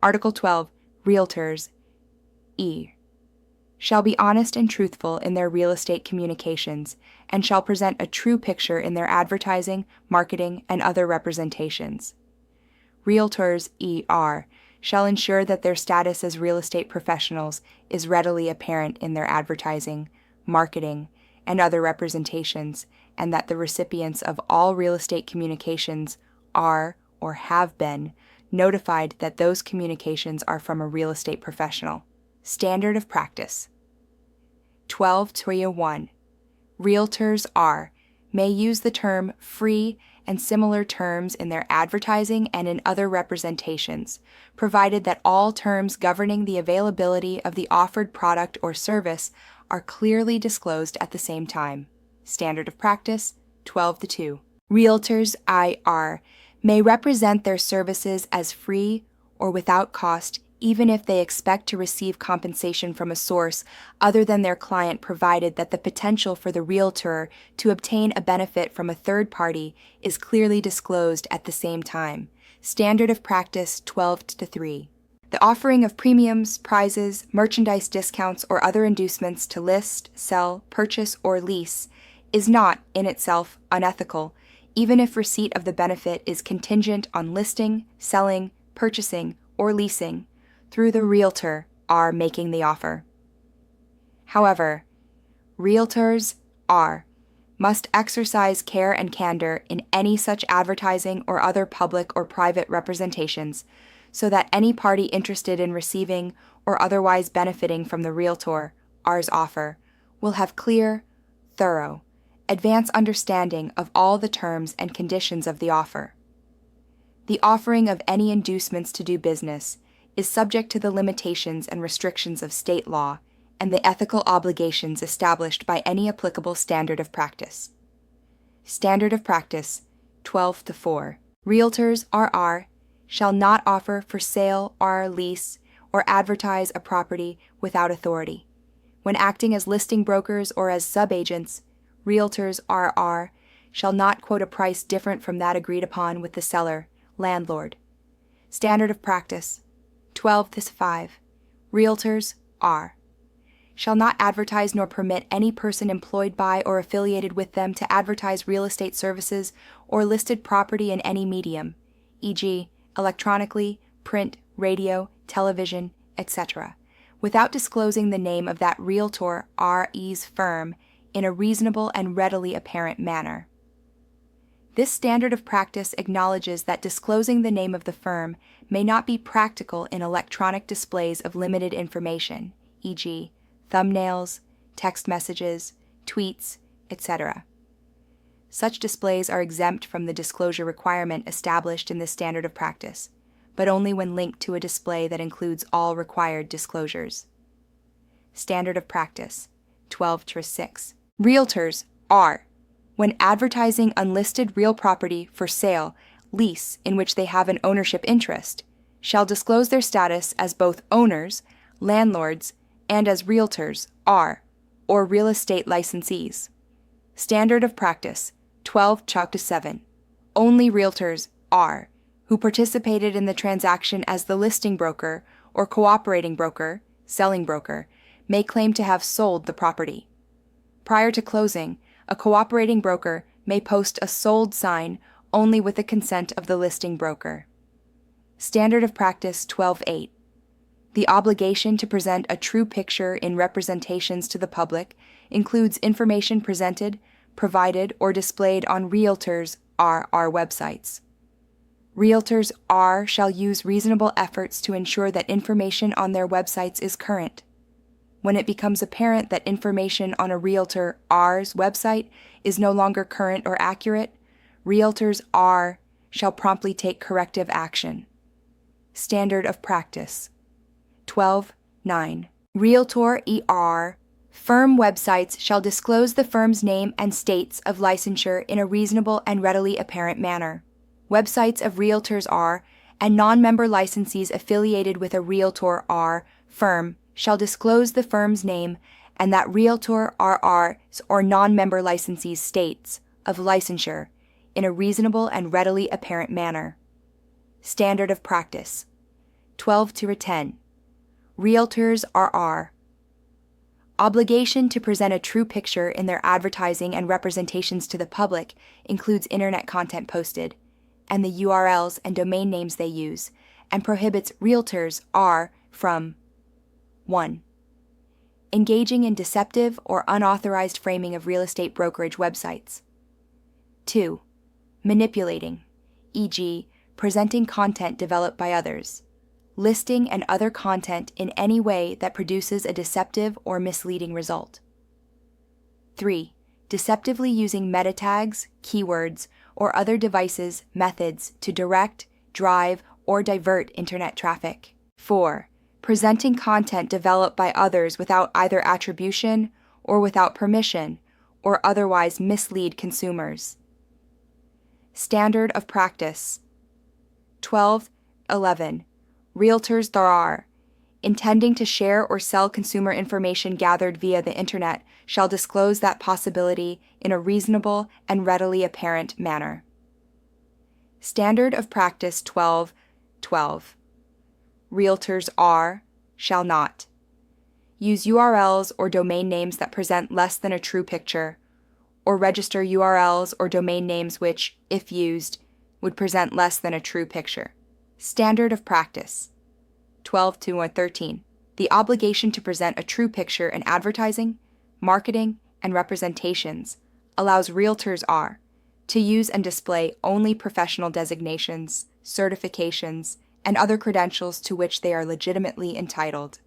Article 12. Realtors E. Shall be honest and truthful in their real estate communications, and shall present a true picture in their advertising, marketing, and other representations. Realtors ER shall ensure that their status as real estate professionals is readily apparent in their advertising, marketing, and other representations, and that the recipients of all real estate communications are, or have been, notified that those communications are from a real estate professional. Standard of practice. 12.301. Realtors may use the term free and similar terms in their advertising and in other representations, provided that all terms governing the availability of the offered product or service are clearly disclosed at the same time. Standard of practice 12.2. Realtors IR may represent their services as free or without cost, even if they expect to receive compensation from a source other than their client, provided that the potential for the realtor to obtain a benefit from a third party is clearly disclosed at the same time. Standard of practice 12.3. The offering of premiums, prizes, merchandise discounts, or other inducements to list, sell, purchase, or lease is not, in itself, unethical, even if receipt of the benefit is contingent on listing, selling, purchasing, or leasing through the realtor making the offer. However, realtors must exercise care and candor in any such advertising or other public or private representations, so that any party interested in receiving or otherwise benefiting from the realtor's offer will have clear, thorough, advance understanding of all the terms and conditions of the offer. The offering of any inducements to do business is subject to the limitations and restrictions of state law and the ethical obligations established by any applicable standard of practice. Standard of practice 12.4. Realtors shall not offer for sale or lease or advertise a property without authority. When acting as listing brokers or as subagents, realtors shall not quote a price different from that agreed upon with the seller, landlord. Standard of practice 12.5. Realtors shall not advertise nor permit any person employed by or affiliated with them to advertise real estate services or listed property in any medium, e.g., electronically, print, radio, television, etc., without disclosing the name of that realtor's firm in a reasonable and readily apparent manner. This standard of practice acknowledges that disclosing the name of the firm may not be practical in electronic displays of limited information, e.g., thumbnails, text messages, tweets, etc. Such displays are exempt from the disclosure requirement established in this standard of practice, but only when linked to a display that includes all required disclosures. Standard of practice 12.6. Realtors when advertising unlisted real property for sale, lease in which they have an ownership interest, shall disclose their status as both owners, landlords, and as realtors or real estate licensees. Standard of practice 12.7. Only realtors who participated in the transaction as the listing broker or cooperating broker, selling broker, may claim to have sold the property. Prior to closing, a cooperating broker may post a sold sign only with the consent of the listing broker. Standard of practice 12.8. The obligation to present a true picture in representations to the public includes information presented, provided, or displayed on realtors' websites. Realtors shall use reasonable efforts to ensure that information on their websites is current. When it becomes apparent that information on a realtor's website is no longer current or accurate, realtors shall promptly take corrective action. Standard of practice 12.9. Realtor firm websites shall disclose the firm's name and states of licensure in a reasonable and readily apparent manner. Websites of realtors and non-member licensees affiliated with a realtor firm shall disclose the firm's name and that realtor or non-member licensee's states of licensure in a reasonable and readily apparent manner. Standard of practice 12-10. Realtors are. Obligation to present a true picture in their advertising and representations to the public includes internet content posted, and the URLs and domain names they use, and prohibits realtors from 1. Engaging in deceptive or unauthorized framing of real estate brokerage websites. 2. Manipulating, e.g., presenting content developed by others, listing and other content in any way that produces a deceptive or misleading result. 3. Deceptively using meta tags, keywords, or other devices, methods to direct, drive, or divert internet traffic. 4. Presenting content developed by others without either attribution or without permission, or otherwise mislead consumers. Standard of practice. 12-11. Realtors are, intending to share or sell consumer information gathered via the internet, shall disclose that possibility in a reasonable and readily apparent manner. Standard of practice 12-12. Realtors shall not use URLs or domain names that present less than a true picture, or register URLs or domain names which, if used, would present less than a true picture. Standard of practice 12-13. The obligation to present a true picture in advertising, marketing, and representations allows realtors to use and display only professional designations, certifications, and other credentials to which they are legitimately entitled.